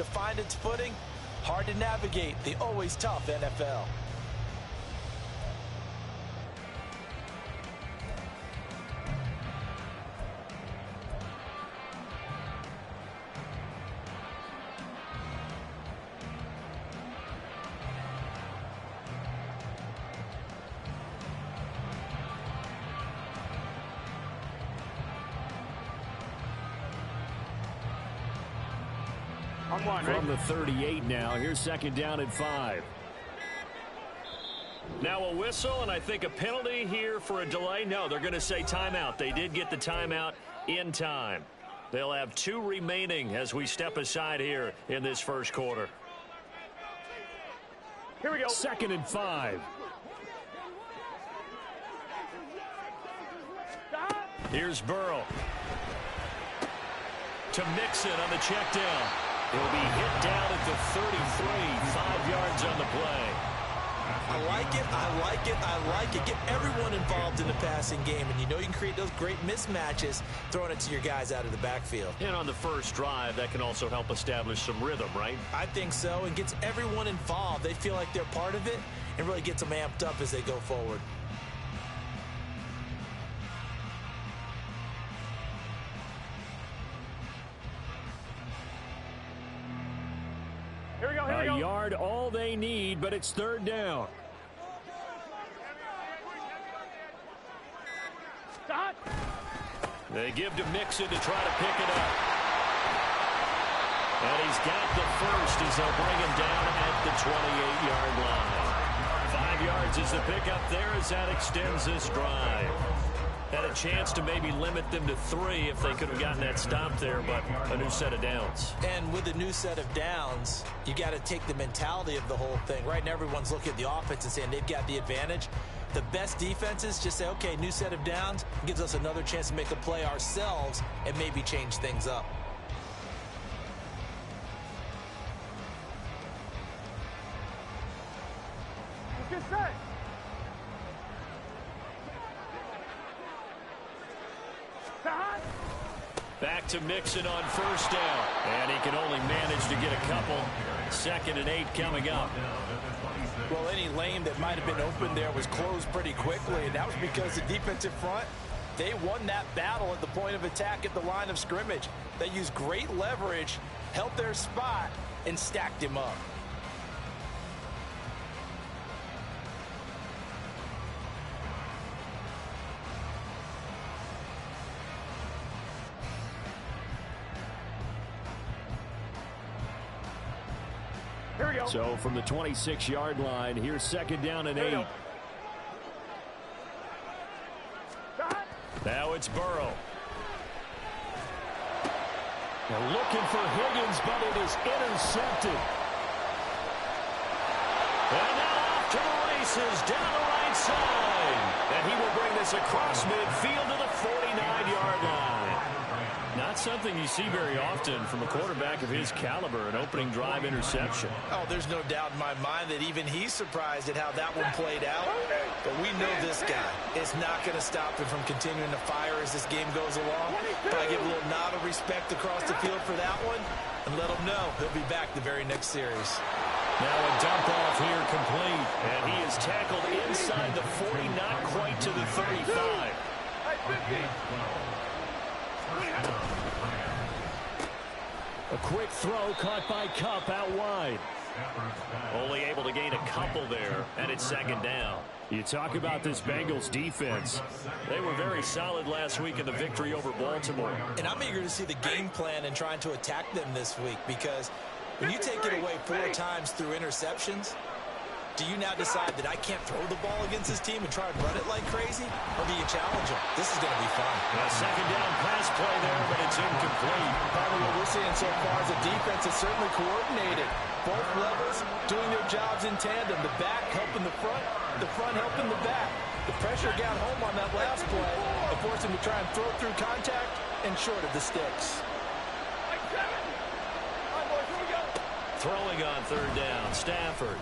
to find its footing. Hard to navigate the always tough NFL. From the 38 now, here's second down and 5. Now a whistle, and I think a penalty here for a delay. No, they're going to say timeout. They did get the timeout in time. They'll have 2 remaining as we step aside here in this first quarter. Here we go. Second and 5. Here's Burrow. To Mixon on the check down. He'll be hit down at the 33, 5 yards on the play. I like it, I like it, I like it. Get everyone involved in the passing game, and you know you can create those great mismatches throwing it to your guys out of the backfield. And on the first drive, that can also help establish some rhythm, right? I think so, and gets everyone involved. They feel like they're part of it, and really gets them amped up as they go forward. A yard all they need, but it's third down. They give to Mixon to try to pick it up. And he's got the first as they'll bring him down at the 28-yard line. 5 yards is the pickup there as that extends this drive. Had a chance to maybe limit them to 3 if they could have gotten that stop there, but a new set of downs. And with a new set of downs, you got to take the mentality of the whole thing. Right now, everyone's looking at the offense and saying they've got the advantage. The best defenses just say, okay, new set of downs, gives us another chance to make a play ourselves and maybe change things up. Back to Mixon on first down. And he can only manage to get a couple. 2nd and 8 coming up. Well, any lane that might have been open there was closed pretty quickly, and that was because the defensive front, they won that battle at the point of attack at the line of scrimmage. They used great leverage, held their spot, and stacked him up. So from the 26-yard line, here's second down and 8. Now it's Burrow. They're looking for Higgins, but it is intercepted. And now off to the races down the right side. And he will bring this across midfield to the 49-yard line. Not something you see very often from a quarterback of his caliber, an opening drive interception. Oh, there's no doubt in my mind that even he's surprised at how that one played out. But we know this guy is not going to stop him from continuing to fire as this game goes along. Probably give a little nod of respect across the field for that one and let him know he'll be back the very next series. Now a dump off here complete. And he is tackled inside the 40, not quite to the 35. A quick throw caught by Kupp out wide. Only able to gain a couple there, and it's second down. You talk about this Bengals defense. They were very solid last week in the victory over Baltimore. And I'm eager to see the game plan and trying to attack them this week, because when you take it away 4 times through interceptions, do you now decide that I can't throw the ball against this team and try and run it like crazy? Or do you challenge them? This is going to be fun. A second down pass play there, but it's incomplete. Probably what we're seeing so far is a defense that's certainly coordinated. Both levels doing their jobs in tandem. The back helping the front helping the back. The pressure got home on that last play and forced him to try and throw through contact and short of the sticks. Throwing on third down, Stafford.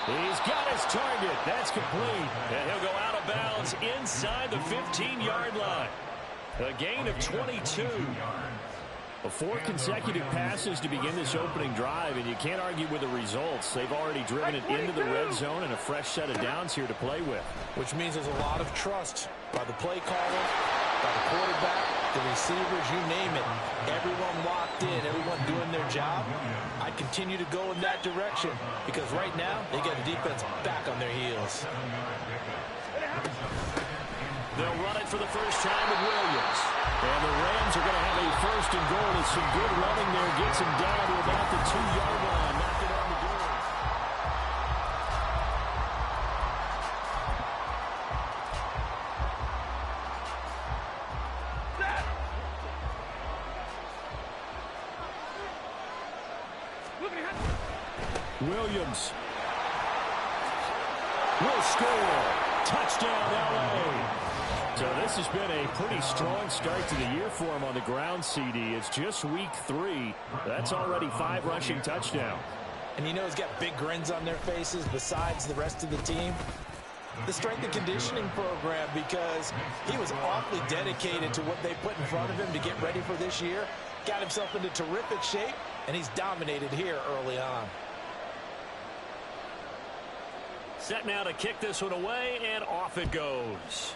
He's got his target. That's complete. And he'll go out of bounds inside the 15-yard line. A gain of 22. 4 consecutive passes to begin this opening drive, and you can't argue with the results. They've already driven it into the red zone and a fresh set of downs here to play with. Which means there's a lot of trust by the play caller, by the quarterback, the receivers, you name it. Everyone locked in, everyone doing their job. I'd continue to go in that direction because right now they get the defense back on their heels. They'll run it for the first time with Williams. And the Rams are going to have a first and goal with some good running there. Gets him down to about the 2-yard line. Knocking on the door. Williams will score. Touchdown, L.A. So this has been a pretty strong start to the year for him on the ground, CD. It's just week 3. That's already 5 rushing touchdowns. And you know he's got big grins on their faces besides the rest of the team. The strength and conditioning program, because he was awfully dedicated to what they put in front of him to get ready for this year. Got himself into terrific shape, and he's dominated here early on. Set now to kick this one away, and off it goes.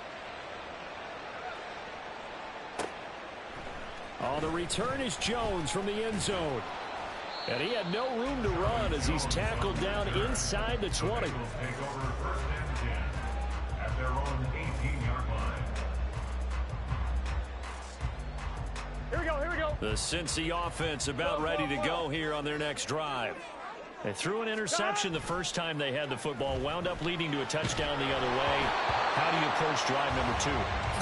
Oh, the return is Jones from the end zone. And he had no room to run as he's tackled down inside the 20. Here we go. The Cincy offense about ready to go here on their next drive. They threw an interception the first time they had the football, wound up leading to a touchdown the other way. How do you approach drive number 2?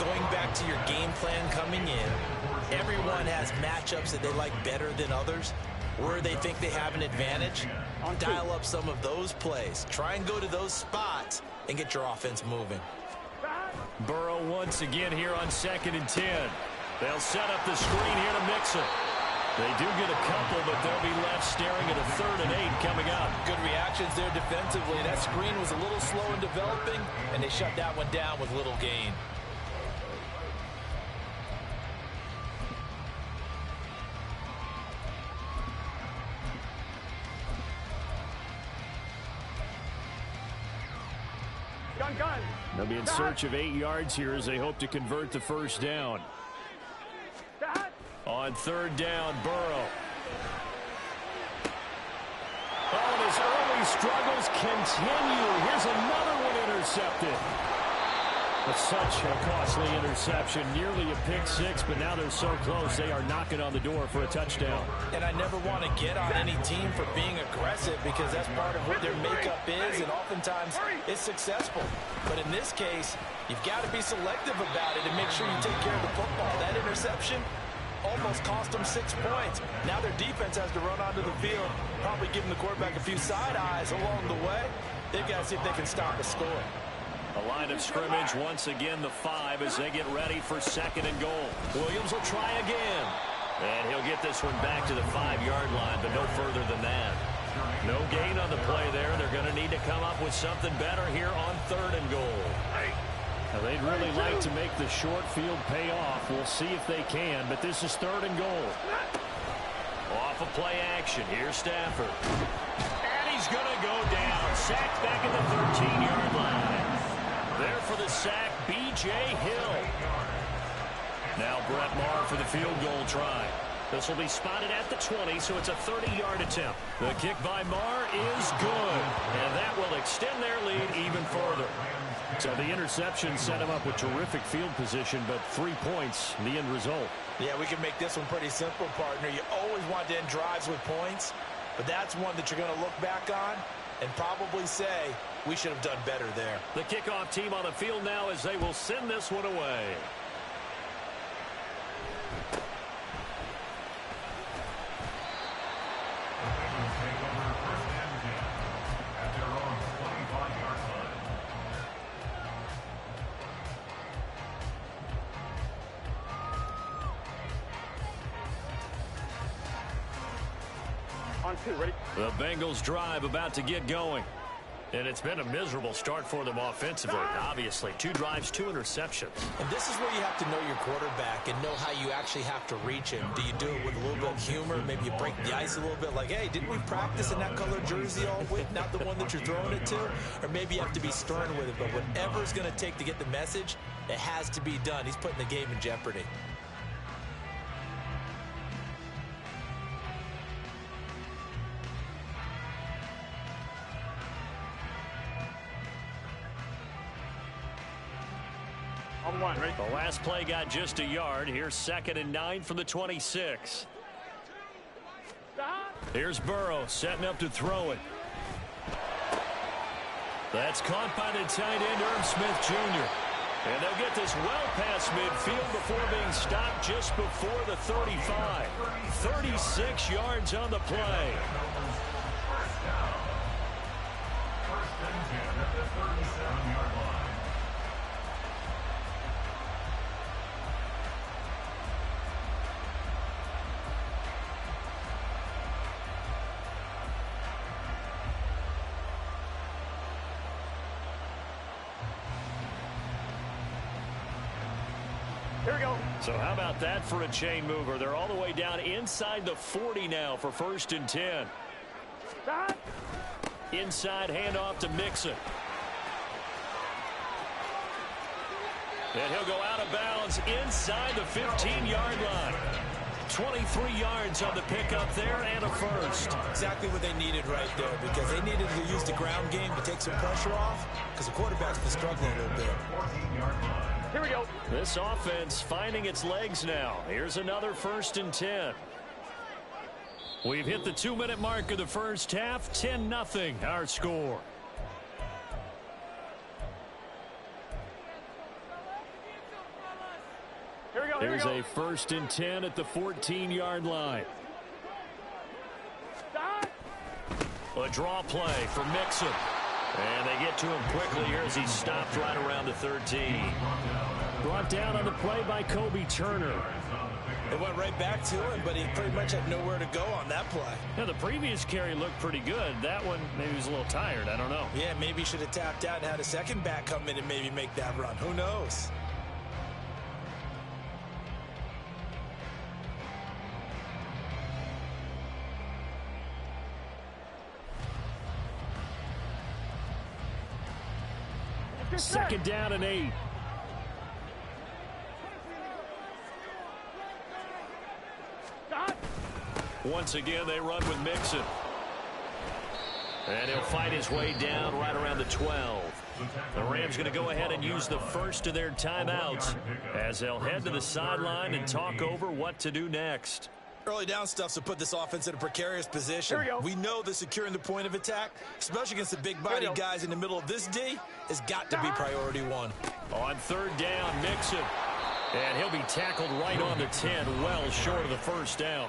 Going back to your game plan coming in, everyone has matchups that they like better than others, where they think they have an advantage. Dial up some of those plays. Try and go to those spots and get your offense moving. Burrow once again here on 2nd and 10. They'll set up the screen here to mix it. They do get a couple, but they'll be left staring at a 3rd and 8 coming up. Good reactions there defensively. That screen was a little slow in developing, and they shut that one down with little gain. Gun. They'll be in search of 8 yards here as they hope to convert the first down. On 3rd down, Burrow. Oh, and his early struggles continue. Here's another one intercepted. But such a costly interception, nearly a pick 6, but now they're so close they are knocking on the door for a touchdown. And I never want to get on any team for being aggressive because that's part of what their makeup is, and oftentimes it's successful. But in this case, you've got to be selective about it and make sure you take care of the football. That interception almost cost them 6 points. Now their defense has to run onto the field, probably giving the quarterback a few side eyes along the way. They've got to see if they can stop a score. A line of scrimmage, once again the 5 as they get ready for 2nd and goal. Williams will try again. And he'll get this one back to the 5-yard line, but no further than that. No gain on the play there. They're going to need to come up with something better here on 3rd and goal. Now, they'd really like to make the short field pay off. We'll see if they can, but this is 3rd and goal. Off of play action. Here's Stafford. And he's going to go down. Sacked back at the 13-yard line. There for the sack, B.J. Hill. Now Brett Maher for the field goal try. This will be spotted at the 20, so it's a 30-yard attempt. The kick by Maher is good, and that will extend their lead even further. So the interception set him up with terrific field position, but 3 points, the end result. Yeah, we can make this one pretty simple, partner. You always want to end drives with points, but that's one that you're going to look back on and probably say, we should have done better there. The kickoff team on the field now as they will send this one away. On 2, ready? The Bengals drive about to get going. And it's been a miserable start for them offensively, obviously. 2 drives, 2 interceptions. And this is where you have to know your quarterback and know how you actually have to reach him. Do you do it with a little bit of humor? Maybe you break the ice a little bit like, hey, didn't we practice in that color jersey all week, not the one that you're throwing it to? Or maybe you have to be stern with it. But whatever it's going to take to get the message, it has to be done. He's putting the game in jeopardy. The last play got just a yard. Here's 2nd and 9 from the 26. Here's Burrow setting up to throw it. That's caught by the tight end, Irv Smith Jr. And they'll get this well past midfield before being stopped just before the 35. 36 yards on the play. First and 10 at the 37-yard line. So how about that for a chain mover? They're all the way down inside the 40 now for 1st and 10. Inside handoff to Mixon. And he'll go out of bounds inside the 15-yard line. 23 yards on the pickup there and a first. Exactly what they needed right there, because they needed to use the ground game to take some pressure off, because the quarterback's been struggling a little bit. 14-yard line. Here we go. This offense finding its legs now. Here's another 1st and 10. We've hit the 2-minute mark of the first half. 10-0 our score. Here's a 1st and 10 at the 14-yard line. A draw play for Mixon. And they get to him quickly here as he's stopped right around the 13. Brought down on the play by Kobe Turner. It went right back to him, but he pretty much had nowhere to go on that play. Now, the previous carry looked pretty good. That one, maybe he was a little tired. I don't know. Yeah, maybe he should have tapped out and had a second back come in and maybe make that run. Who knows? Second down and 8. Once again, they run with Mixon. And he'll fight his way down right around the 12. The Rams going to go ahead and use the first of their timeouts as they'll head to the sideline and talk over what to do next. Early down stuff to put this offense in a precarious position. We know that securing the point of attack, especially against the big-bodied guys in the middle of this D, has got to be priority 1. On 3rd down, Mixon. And he'll be tackled right on the 10, well short of the first down.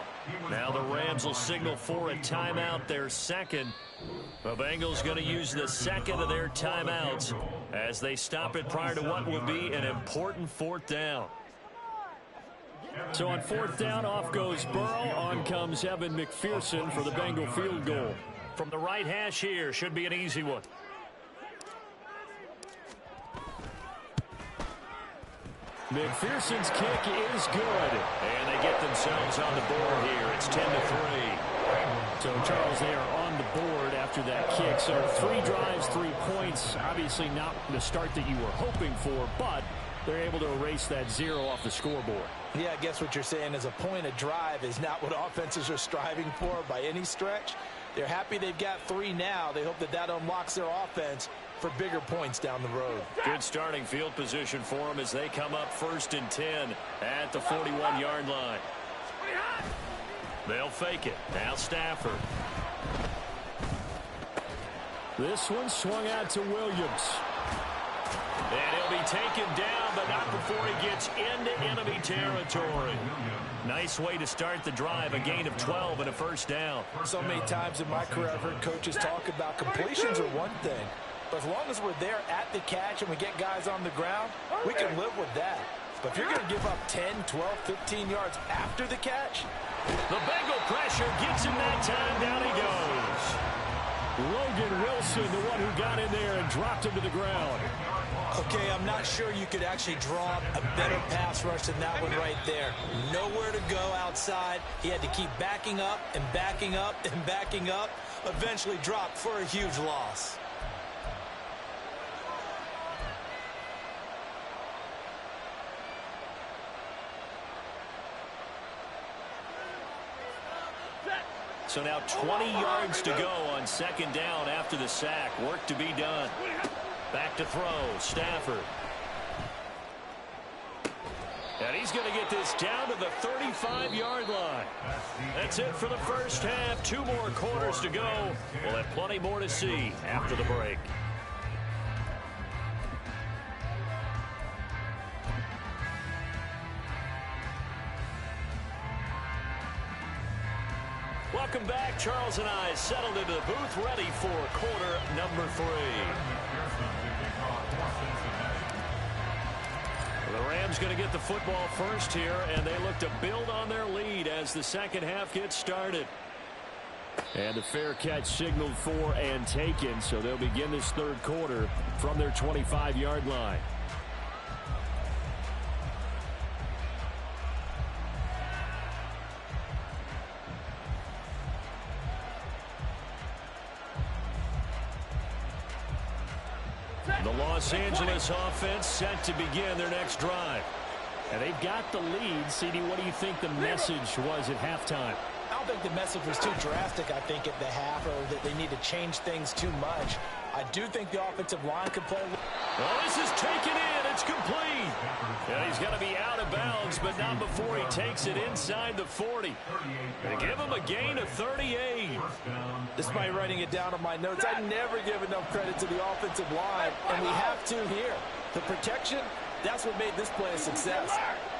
Now the Rams will signal for a timeout, their second. The Bengals going to use the second of their timeouts as they stop it prior to what will be an important 4th down. So on 4th down, off goes Burrow. On comes Evan McPherson for the Bengal field goal. From the right hash here, should be an easy one. McPherson's kick is good. And they get themselves on the board here. It's 10-3. So, Charles, they are on the board after that kick. So 3 drives, 3 points. Obviously not the start that you were hoping for, but they're able to erase that 0 off the scoreboard. Yeah, I guess what you're saying is a point of drive is not what offenses are striving for by any stretch. They're happy they've got 3 now. They hope that that unlocks their offense for bigger points down the road. Good starting field position for them as they come up 1st and 10 at the 41-yard line. They'll fake it. Now Stafford. This one swung out to Williams. And he'll be taken down, but not before he gets into enemy territory. Nice way to start the drive, a gain of 12 and a first down. So many times in my career I've heard coaches talk about completions are one thing, but as long as we're there at the catch and we get guys on the ground, we can live with that. But if you're going to give up 10, 12, 15 yards after the catch. The Bengal pressure gets him that time. Down he goes. Logan Wilson, the one who got in there and dropped him to the ground. Okay, I'm not sure you could actually draw a better pass rush than that one right there. Nowhere to go outside. He had to keep backing up and backing up and backing up. Eventually dropped for a huge loss. So now 20 yards to go on second down after the sack. Work to be done. Back to throw. Stafford. And he's going to get this down to the 35-yard line. That's it for the first half. 2 more quarters to go. We'll have plenty more to see after the break. Welcome back. Charles and I settled into the booth, ready for quarter number 3. The Rams going to get the football first here, and they look to build on their lead as the second half gets started. And the fair catch signaled for and taken, so they'll begin this third quarter from their 25-yard line. The Los Angeles offense set to begin their next drive. And they've got the lead. CD, what do you think the message was at halftime? I don't think the message was too drastic, I think, at the half, or that they need to change things too much. I do think the offensive line can play. Well, this is taken in. It's complete. Yeah, he's going to be out of bounds, but not before he takes it inside the 40. They give him a gain of 38. Despite writing it down on my notes, I never give enough credit to the offensive line, and we have to here. The protection, that's what made this play a success.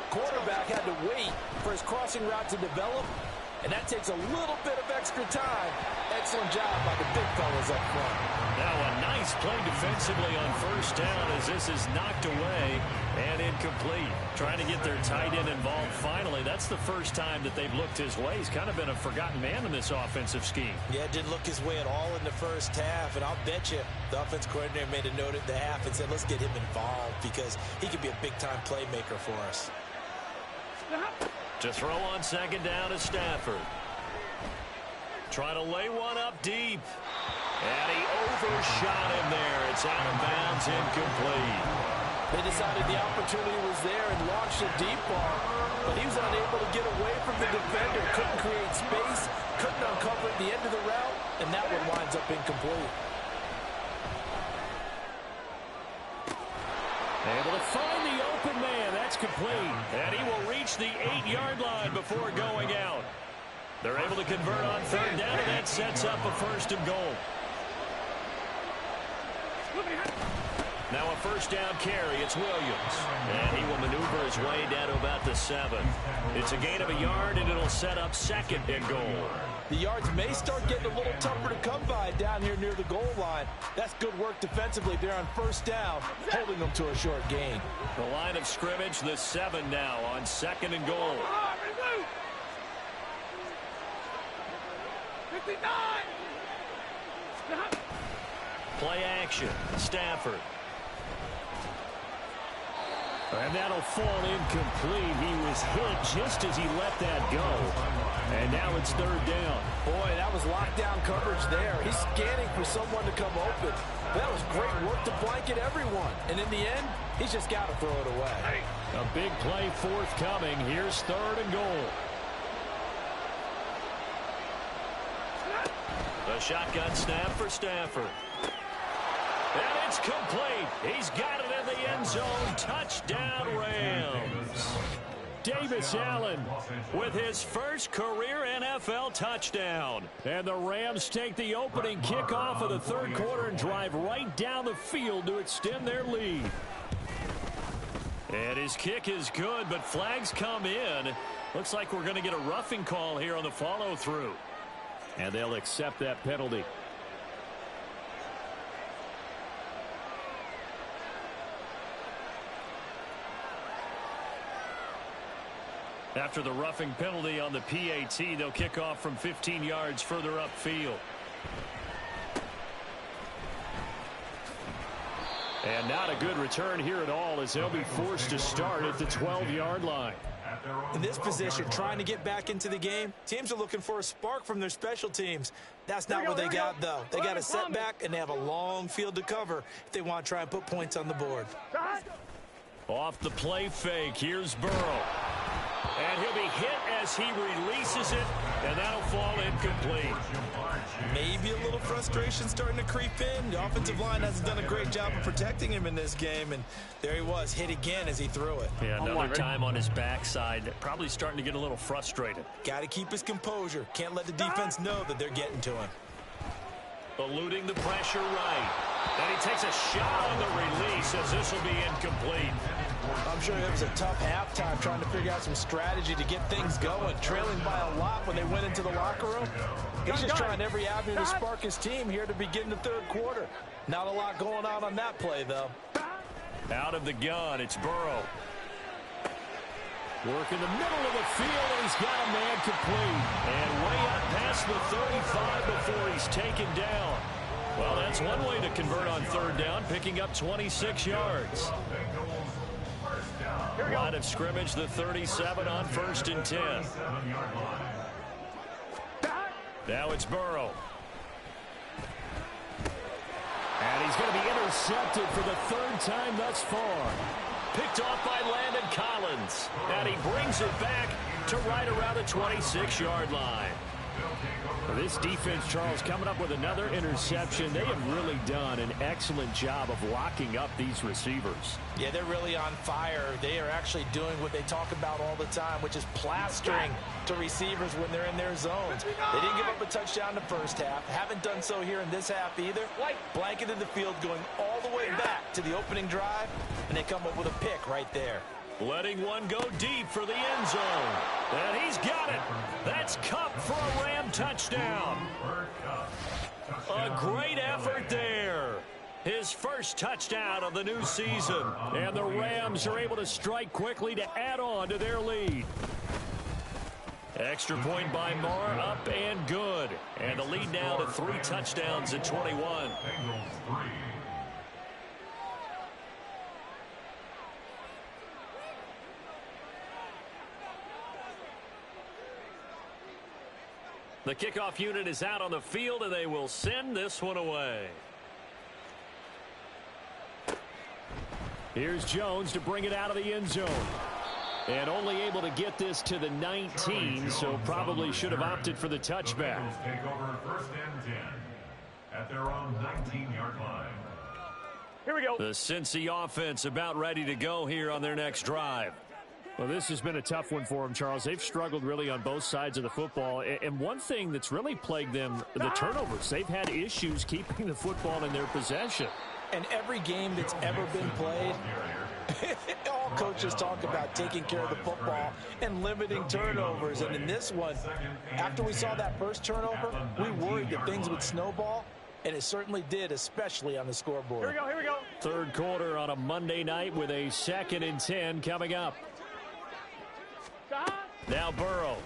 Quarterback had to wait for his crossing route to develop, and that takes a little bit of extra time. Excellent job by the big fellas up front. Now a nice play defensively on first down as this is knocked away and incomplete. Trying to get their tight end involved finally. That's the first time that they've looked his way. He's kind of been a forgotten man in this offensive scheme. Yeah, didn't look his way at all in the first half, and I'll bet you the offense coordinator made a note at the half and said, let's get him involved because he could be a big-time playmaker for us. To throw on second down is Stafford. Trying to lay one up deep. And he overshot him there. It's out of bounds, incomplete. They decided the opportunity was there and launched a deep ball, but he was unable to get away from the defender. Couldn't create space, couldn't uncover at the end of the route, and that one winds up incomplete. Able to find the open man. That's complete. And he will reach the 8-yard line before going out. They're able to convert on third down, and that sets up a first and goal. Now a first down carry. It's Williams. And he will maneuver his way down to about the 7. It's a gain of a yard, and it'll set up second and goal. The yards may start getting a little tougher to come by down here near the goal line. That's good work defensively there on first down, holding them to a short gain. The line of scrimmage, the 7 now on second and goal. 59. Play action. Stafford. And that'll fall incomplete. He was hit just as he let that go. And now it's third down. Boy, that was lockdown coverage there. He's scanning for someone to come open. That was great work to blanket everyone. And in the end, he's just got to throw it away. A big play forthcoming. Here's third and goal. The shotgun snap for Stafford. And it's complete. He's got it in the end zone. Touchdown, Rams. Davis Allen with his first career NFL touchdown. And the Rams take the opening kickoff of the third quarter and drive right down the field to extend their lead. And his kick is good, but flags come in. Looks like we're going to get a roughing call here on the follow-through. And they'll accept that penalty. After the roughing penalty on the PAT, they'll kick off from 15 yards further upfield. And not a good return here at all as they'll be forced to start at the 12-yard line. In this position, trying to get back into the game, teams are looking for a spark from their special teams. That's not what they got, though. They got a setback, and they have a long field to cover if they want to try and put points on the board. Off the play fake, here's Burrow. And he'll be hit as he releases it, and that'll fall incomplete. Maybe a little frustration starting to creep in. The offensive line hasn't done a great job of protecting him in this game, and there he was, hit again as he threw it. Yeah, another time on his backside, probably starting to get a little frustrated. Got to keep his composure. Can't let the defense know that they're getting to him. Eluding the pressure right. And he takes a shot on the release as this will be incomplete. I'm sure it was a tough halftime trying to figure out some strategy to get things going. Trailing by a lot when they went into the locker room. He's just trying every avenue to spark his team here to begin the third quarter. Not a lot going on that play, though. Out of the gun, it's Burrow. Work in the middle of the field, and he's got a man complete. And way up past the 35 before he's taken down. Well, that's one way to convert on third down, picking up 26 yards. Line of scrimmage, the 37 on 1st and 10. Now it's Burrow. And he's going to be intercepted for the third time thus far. Picked off by Landon Collins. And he brings it back to right around the 26-yard line. This defense, Charles, coming up with another interception. They have really done an excellent job of locking up these receivers. Yeah, they're really on fire. They are actually doing what they talk about all the time, which is plastering to receivers when they're in their zones. They didn't give up a touchdown in the first half. Haven't done so here in this half either. Blanketed the field going all the way back to the opening drive, and they come up with a pick right there. Letting one go deep for the end zone. And he's got it. That's Kupp for a Ram touchdown. A great effort there. His first touchdown of the new season. And the Rams are able to strike quickly to add on to their lead. Extra point by Marr, up and good. And the lead now to 3 touchdowns at 21. The kickoff unit is out on the field, and they will send this one away. Here's Jones to bring it out of the end zone. And only able to get this to the 19, so probably should have opted for the touchback. Take over 1st and 10 at their own 19-yard line. Here we go. The Cincy offense about ready to go here on their next drive. Well, this has been a tough one for them, Charles. They've struggled really on both sides of the football. And one thing that's really plagued them, the turnovers. They've had issues keeping the football in their possession. And every game that's ever been played, all coaches talk about taking care of the football and limiting turnovers. And in this one, after we saw that first turnover, we worried that things would snowball. And it certainly did, especially on the scoreboard. Here we go. Third quarter on a Monday night with a 2nd and 10 coming up. Now Burrow.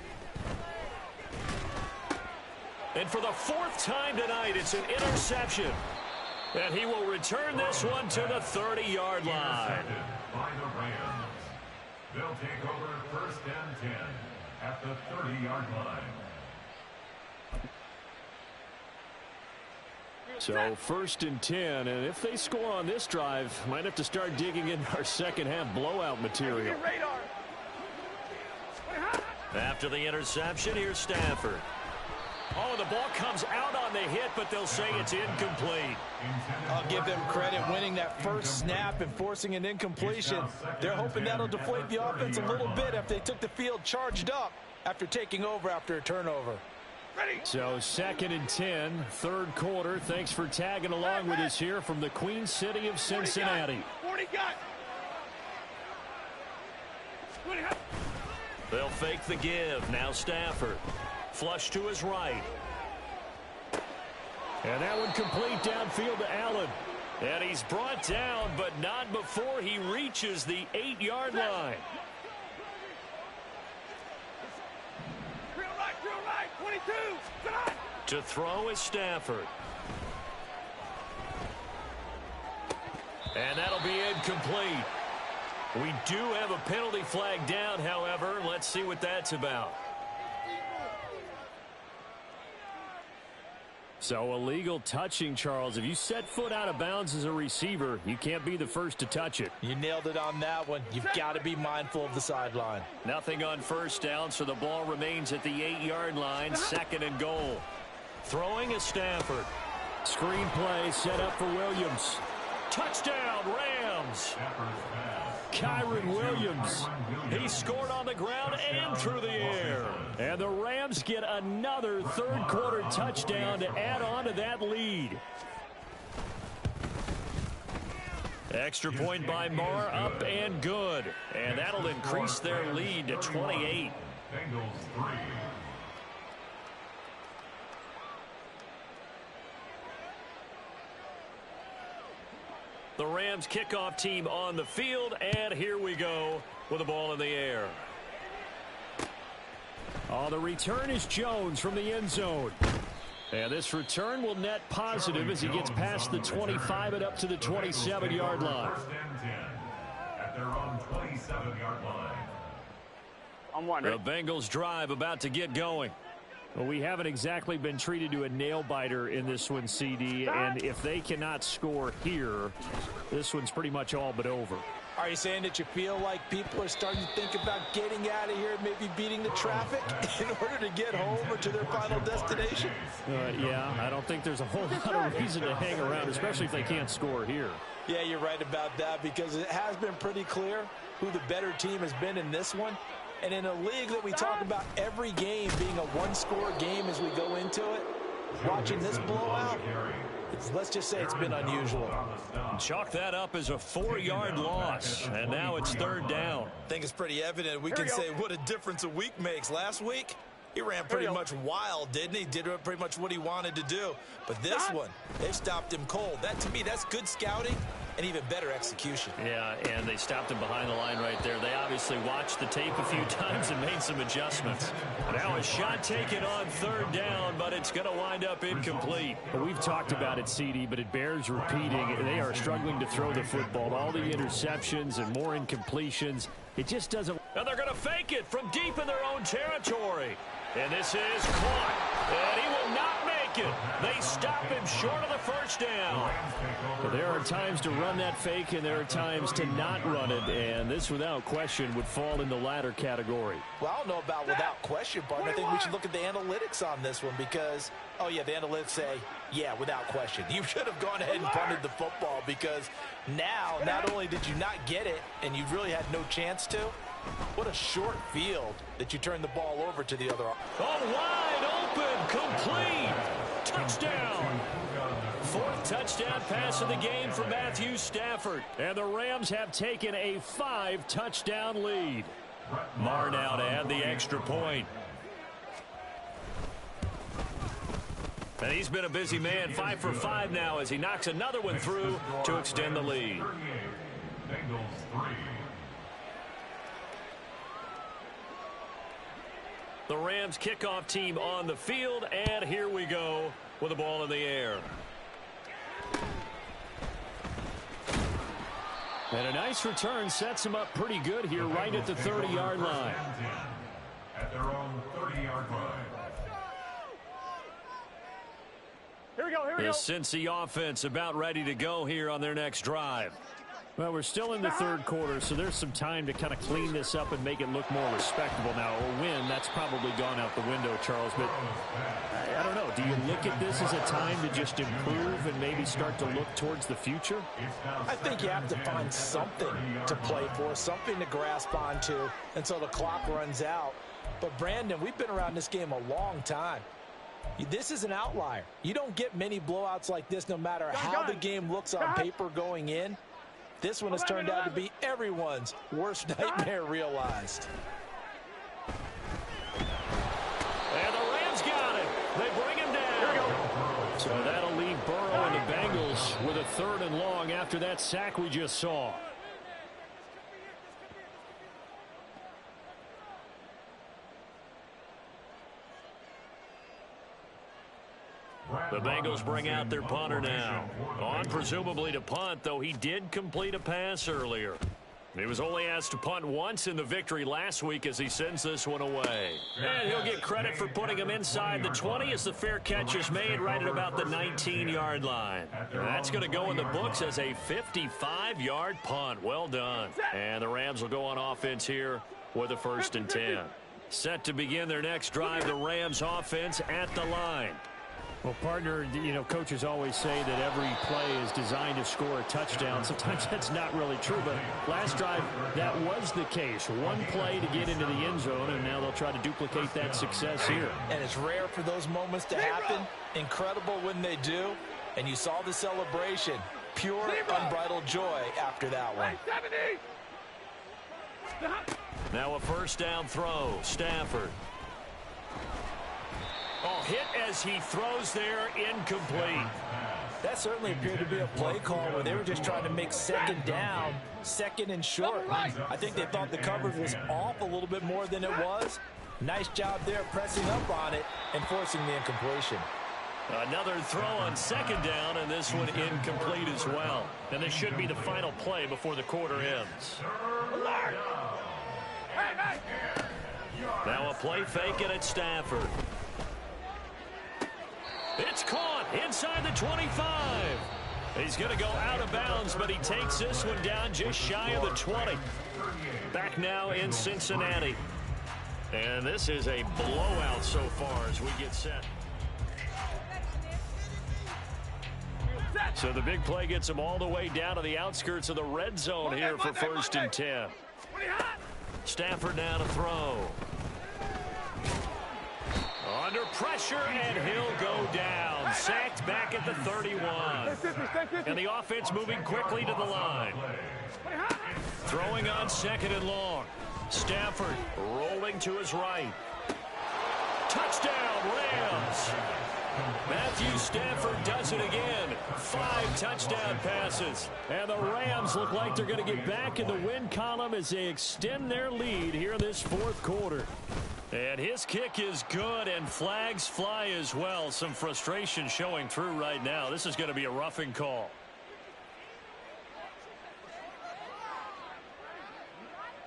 And for the 4th time tonight, it's an interception. And he will return this one to the 30-yard line. By the Rams. They'll take over 1st and 10 at the 30-yard line. So 1st and 10, and if they score on this drive, might have to start digging in our second half blowout material. After the interception, here's Stafford. Oh, the ball comes out on the hit, but they'll say it's incomplete. I'll give them credit winning that first snap and forcing an incompletion. They're hoping that'll deflate the offense a little bit after they took the field charged up after taking over after a turnover. So 2nd and 10, third quarter. Thanks for tagging along with us here from the Queen City of Cincinnati. They'll fake the give. Now Stafford. Flush to his right. And that one complete downfield to Allen. And he's brought down, but not before he reaches the 8-yard line. To throw is Stafford. And that'll be incomplete. We do have a penalty flag down, however. Let's see what that's about. So illegal touching, Charles. If you set foot out of bounds as a receiver, you can't be the first to touch it. You nailed it on that one. You've got to be mindful of the sideline. Nothing on first down, so the ball remains at the 8-yard line, 2nd and goal. Throwing is Stafford. Screen play set up for Williams. Touchdown, Rams. Kyron Williams. He scored on the ground and through the air. And the Rams get another third-quarter touchdown to add on to that lead. Extra point by Marr, up and good. And that'll increase their lead to 28. Bengals 3. The Rams kickoff team on the field, and here we go with the ball in the air. Oh, the return is Jones from the end zone. And this return will net positive as he gets past the 25 and up to the 27-yard line. 1st and 10 at their own 27-yard line. I'm one. The Bengals drive about to get going. Well, we haven't exactly been treated to a nail-biter in this one, CD, and if they cannot score here, this one's pretty much all but over. Are you saying that you feel like people are starting to think about getting out of here and maybe beating the traffic in order to get home or to their final destination? Yeah, I don't think there's a whole lot of reason to hang around, especially if they can't score here. Yeah, you're right about that because it has been pretty clear who the better team has been in this one. And in a league that we talk about every game being a one-score game as we go into it, watching this blowout, let's just say it's been unusual. Chalk that up as a 4-yard loss, and now it's 3rd down. I think it's pretty evident. We can say what a difference a week makes. Last week, he ran pretty much wild, didn't he? Did pretty much what he wanted to do. But this one, they stopped him cold. That, to me, that's good scouting and even better execution. Yeah, and they stopped him behind the line right there. They obviously watched the tape a few times and made some adjustments. Now a shot taken on 3rd down, but it's going to wind up incomplete. Well, we've talked about it, CD, but it bears repeating. They are struggling to throw the football. All the interceptions and more incompletions. It just doesn't. And they're going to fake it from deep in their own territory. And this is caught. And he will not make it. They stop him short of the 1st down. Well, there are times to run that fake, and there are times to not run it. And this, without question, would fall in the latter category. Well, I don't know about without question, partner. I think we should look at the analytics on this one because, oh, yeah, the analytics say, yeah, without question. You should have gone ahead and punted the football because now, not only did you not get it and you really had no chance to, what a short field that you turned the ball over to the other. Oh, wide open, complete. Touchdown. 4th touchdown pass of the game for Matthew Stafford. And the Rams have taken a 5-touchdown lead. Marr now to add the extra point. And he's been a busy man, 5 for 5 now as he knocks another one through to extend the lead. Bengals 3. The Rams kickoff team on the field, and here we go with the ball in the air. And a nice return sets him up pretty good here right at the 30-yard line. At their own 30-yard line. Here we go, here we The go. Cincy offense about ready to go here on their next drive. Well, we're still in the 3rd quarter, so there's some time to kind of clean this up and make it look more respectable. Now, a win, that's probably gone out the window, Charles, but I don't know. Do you look at this as a time to just improve and maybe start to look towards the future? I think you have to find something to play for, something to grasp onto until the clock runs out. But, Brandon, we've been around this game a long time. This is an outlier. You don't get many blowouts like this no matter how the game looks on paper going in. This one has turned out to be everyone's worst nightmare realized. And the Rams got it. They bring him down. So that'll leave Burrow and the Bengals with a 3rd and long after that sack we just saw. The Bengals bring out their punter now. On presumably to punt, though he did complete a pass earlier. He was only asked to punt once in the victory last week as he sends this one away. And he'll get credit for putting him inside the 20 as the fair catch is made right at about the 19-yard line. And that's going to go in the books as a 55-yard punt. Well done. And the Rams will go on offense here with a 1st and 10. Set to begin their next drive, the Rams offense at the line. Well, partner, you know, coaches always say that every play is designed to score a touchdown. Sometimes that's not really true, but last drive, that was the case. One play to get into the end zone, and now they'll try to duplicate that success here. And it's rare for those moments to happen. Incredible when they do. And you saw the celebration. Pure, unbridled joy after that one. Now a 1st down throw. Stafford. Oh, hit as he throws there, incomplete. That certainly appeared to be a play call where they were just trying to make 2nd down, 2nd and short. I think they thought the coverage was off a little bit more than it was. Nice job there pressing up on it and forcing the incompletion. Another throw on 2nd down, and this one incomplete as well. And this should be the final play before the quarter ends. Now a play fake it at Stafford. It's caught inside the 25. He's going to go out of bounds, but he takes this one down just shy of the 20. Back now in Cincinnati. And this is a blowout so far as we get set. So the big play gets him all the way down to the outskirts of the red zone here for 1st and 10. Stafford now to throw. Under pressure, and he'll go down. Sacked back at the 31. And the offense moving quickly to the line. Throwing on 2nd and long. Stafford rolling to his right. Touchdown, Rams. Matthew Stafford does it again. 5 touchdown passes. And the Rams look like they're going to get back in the win column as they extend their lead here in this 4th quarter. And his kick is good, and flags fly as well. Some frustration showing through right now. This is going to be a roughing call.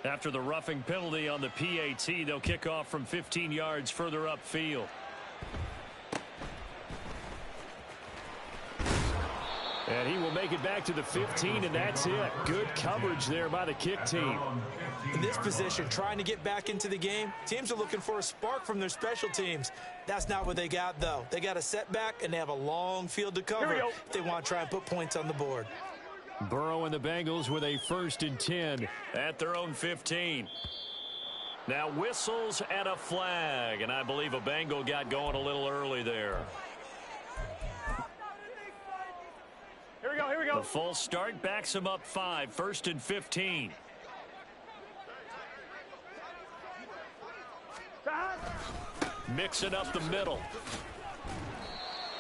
After the roughing penalty on the PAT, they'll kick off from 15 yards further upfield. And he will make it back to the 15, and that's it. Good coverage there by the kick team. In this position, trying to get back into the game, teams are looking for a spark from their special teams. That's not what they got, though. They got a setback, and they have a long field to cover if they want to try and put points on the board. Burrow and the Bengals with a 1st and 10 at their own 15. Now whistles and a flag, and I believe a Bengal got going a little early there. Here we go. The full start backs him up 5, 1st and 15. Mixing up the middle.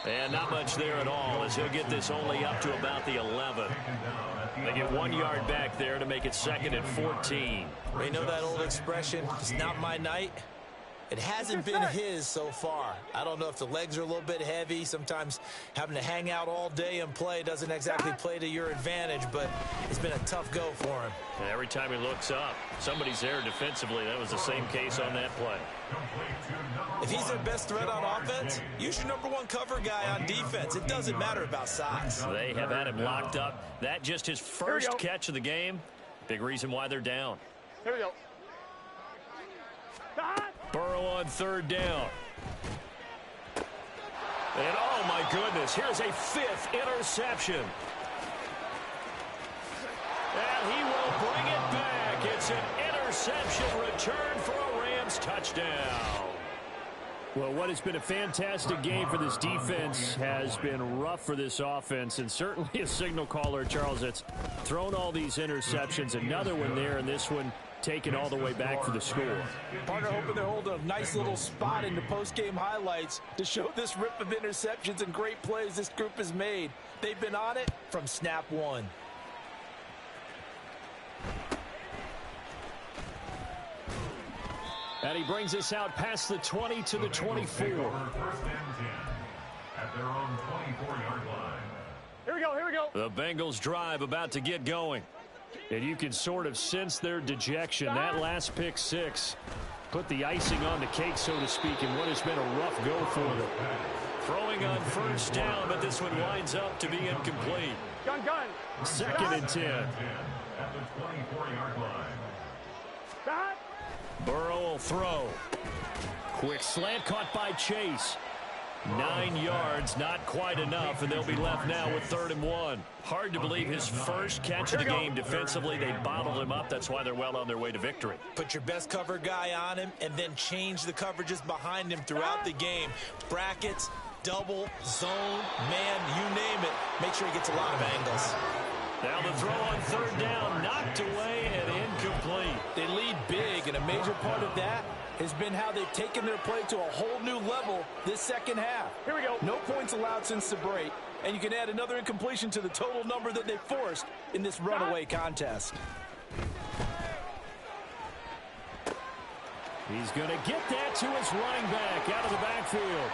And not much there at all as he'll get this only up to about the 11. They get 1 yard back there to make it 2nd and 14. You know that old expression, it's not my night? It hasn't been his so far. I don't know if the legs are a little bit heavy. Sometimes having to hang out all day and play doesn't exactly play to your advantage, but it's been a tough go for him. And every time he looks up, somebody's there defensively. That was the same case on that play. If he's their best threat on offense, use your #1 cover guy on defense. It doesn't matter about size. They have had him locked up. That just his first catch of the game. Big reason why they're down. Here we go. Burrow on 3rd down. And oh my goodness, here's a 5th interception. And he will bring it back. It's an interception return for a Rams touchdown. Well, what has been a fantastic game for this defense has been rough for this offense, and certainly a signal caller, Charles, that's thrown all these interceptions. Another one there, and this one taken all the way back for the score. Partner hoping they're holding a nice little spot in the post-game highlights to show this rip of interceptions and great plays this group has made. They've been on it from snap 1. And he brings us out past the 20 to the 24. At their own The Bengals drive about to get going. And you can sort of sense their dejection. That last pick six put the icing on the cake, so to speak, in what has been a rough go for them. Throwing on first down, but this one winds up to be incomplete. Gun. 2nd and 10. At the 24-yard line. Stop. Burrow will throw. Quick slant caught by Chase. 9 yards, not quite enough, and they'll be left now with 3rd and 1. Hard to believe his first catch of the game defensively. They bottled him up. That's why they're well on their way to victory. Put your best cover guy on him and then change the coverages behind him throughout the game. Brackets, double, zone, man, you name it. Make sure he gets a lot of angles. Now the throw on 3rd down, knocked away and incomplete. They lead big, and a major part of that has been how they've taken their play to a whole new level this second half. Here we go. No points allowed since the break, and you can add another incompletion to the total number that they forced in this runaway contest. He's going to get that to his running back out of the backfield.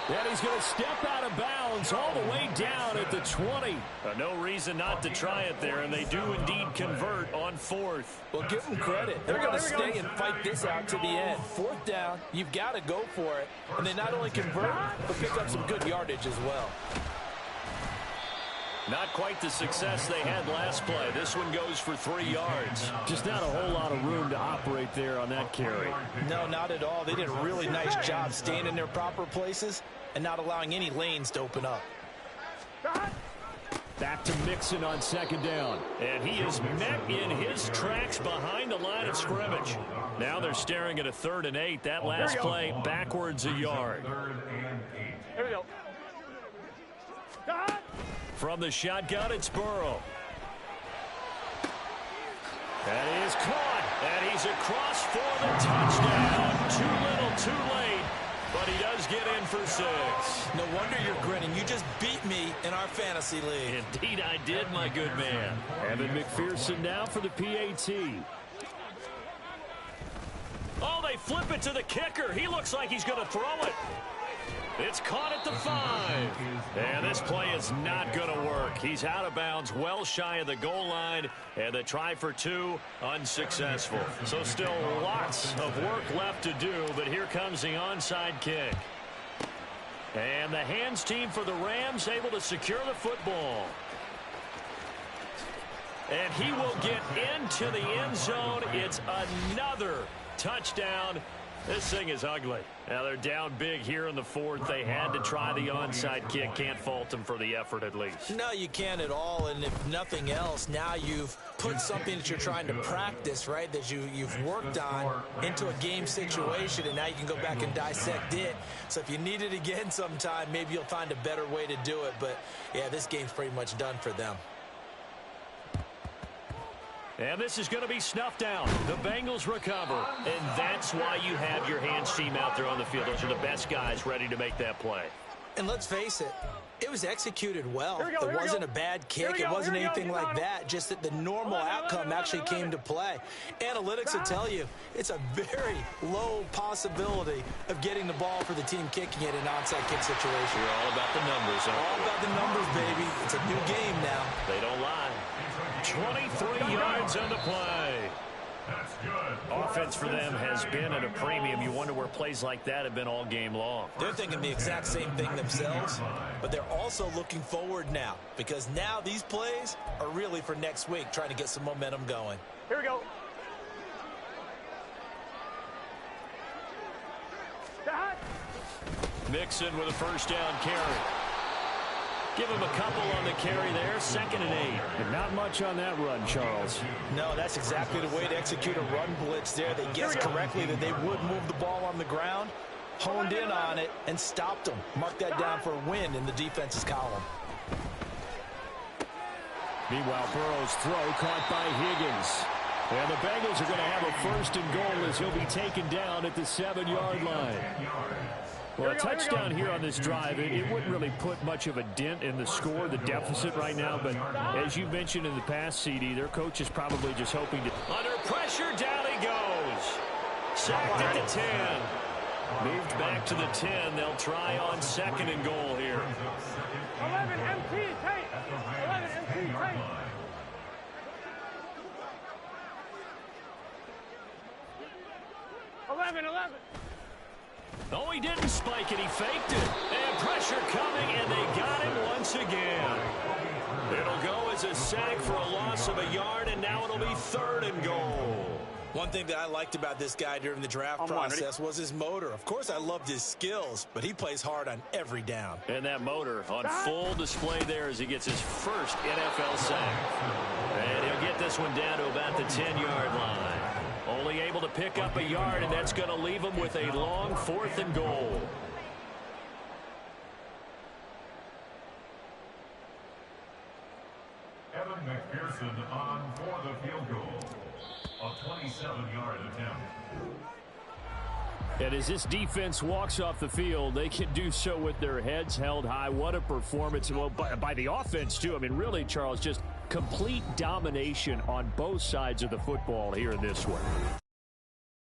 And he's going to step out of bounds all the way down at the 20. No reason not to try it there, and they do indeed convert on 4th. Well, give them credit. They're going to stay and fight this out to the end. 4th down, you've got to go for it. And they not only convert, but pick up some good yardage as well. Not quite the success they had last play. This one goes for 3 yards. Just not a whole lot of room to operate there on that carry. No, not at all. They did a really nice job staying in their proper places and not allowing any lanes to open up. Back to Mixon on 2nd down. And he is met in his tracks behind the line of scrimmage. Now they're staring at a 3rd and 8. That last play backwards a yard. Here we go. From the shotgun, it's Burrow. That is caught. And he's across for the touchdown. Too little, too late. But he does get in for 6. No wonder you're grinning. You just beat me in our fantasy league. Indeed I did, my good man. Evan McPherson now for the PAT. Oh, they flip it to the kicker. He looks like he's going to throw it. It's caught at the 5. And this play is not going to work. He's out of bounds, well shy of the goal line. And the try for 2, unsuccessful. So still lots of work left to do, but here comes the onside kick. And the hands team for the Rams able to secure the football. And he will get into the end zone. It's another touchdown. This thing is ugly. Now they're down big here in the 4th. They had to try the onside kick. Can't fault them for the effort at least. No, you can't at all. And if nothing else, now you've put something that you're trying to practice, right, that you've worked on into a game situation, and now you can go back and dissect it. So if you need it again sometime, maybe you'll find a better way to do it. But, yeah, this game's pretty much done for them. And this is going to be snuffed out. The Bengals recover. And that's why you have your hands team out there on the field. Those are the best guys ready to make that play. And let's face it, it was executed well. Here we go, It wasn't a bad kick. It wasn't anything like that. Just that the normal outcome actually came to play. Analytics will tell you it's a very low possibility of getting the ball for the team kicking it in an onside kick situation. We're all about the numbers. All about the numbers, baby. It's a new game now. They don't lie. 23 yards on the play. That's good. Offense for them has been at a premium. You wonder where plays like that have been all game long. They're thinking the exact same thing themselves, but they're also looking forward now because now these plays are really for next week, trying to get some momentum going. Here we go. Mixon with a first down carry. Give him a couple on the carry there. 2nd and 8. And not much on that run, Charles. No, that's exactly the way to execute a run blitz there. They guessed correctly that they would move the ball on the ground, honed in on it, and stopped them. Mark that down for a win in the defense's column. Meanwhile, Burrow's throw caught by Higgins. And the Bengals are going to have a 1st and goal as he'll be taken down at the 7-yard line. Well, a touchdown here on this drive, it wouldn't really put much of a dent in the score, the deficit right now. But as you mentioned in the past, CD, their coach is probably just hoping to... Under pressure, down he goes. Sacked at the 10. Moved back to the 10. They'll try on 2nd and goal here. 11 MT, tight. 11 MT. 11. Oh, he didn't spike it. He faked it. And pressure coming, and they got him once again. It'll go as a sack for a loss of a yard, and now it'll be 3rd and goal. One thing that I liked about this guy during the draft process was his motor. Of course, I loved his skills, but he plays hard on every down. And that motor on full display there as he gets his first NFL sack. And he'll get this one down to about the 10-yard line. Only able to pick up a yard, and that's going to leave him with a long 4th and goal. Evan McPherson on for the field goal. A 27-yard attempt. And as this defense walks off the field, they can do so with their heads held high. What a performance. Well, by the offense, too. I mean, really, Charles, just complete domination on both sides of the football here in this one.